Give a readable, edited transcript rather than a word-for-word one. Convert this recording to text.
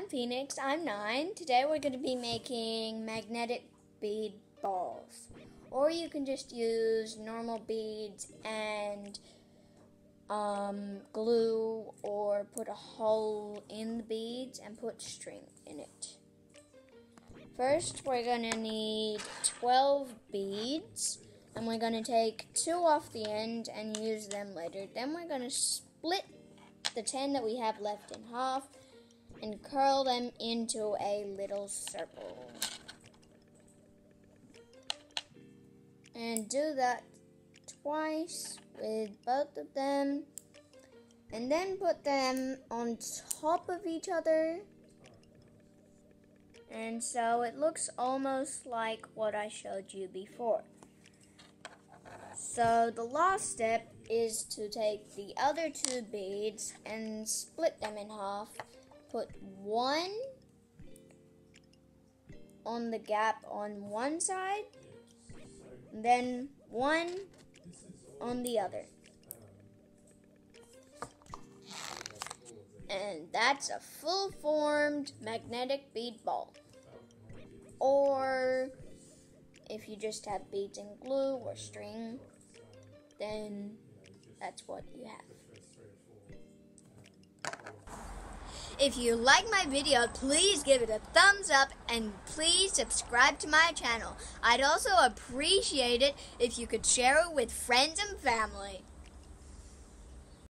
I'm Phoenix, I'm 9. Today we're going to be making magnetic bead balls. Or you can just use normal beads and glue, or put a hole in the beads and put string in it. First we're going to need 12 beads, and we're going to take 2 off the end and use them later. Then we're going to split the 10 that we have left in half and curl them into a little circle. And do that twice with both of them, and then put them on top of each other. And so it looks almost like what I showed you before. So the last step is to take the other 2 beads and split them in half. Put 1 on the gap on one side, then 1 on the other. And that's a full-formed magnetic bead ball. Or if you just have beads and glue or string, then that's what you have. If you like my video, please give it a thumbs up and please subscribe to my channel. I'd also appreciate it if you could share it with friends and family.